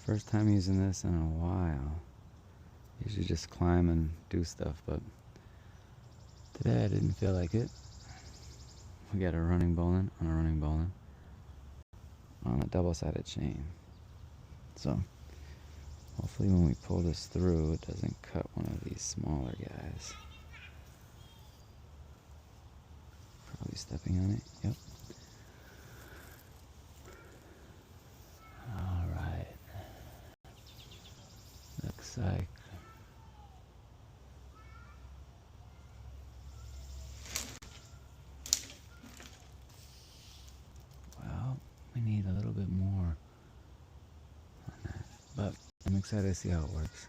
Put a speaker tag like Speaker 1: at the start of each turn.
Speaker 1: First time using this in a while. Usually just climb and do stuff, but today I didn't feel like it. We got a running bowline on a running bowline on a double-sided chain. So hopefully when we pull this through, it doesn't cut one of these smaller guys. Probably stepping on it. Yep. All right. Looks like we need a little bit more on that, but I'm excited to see how it works.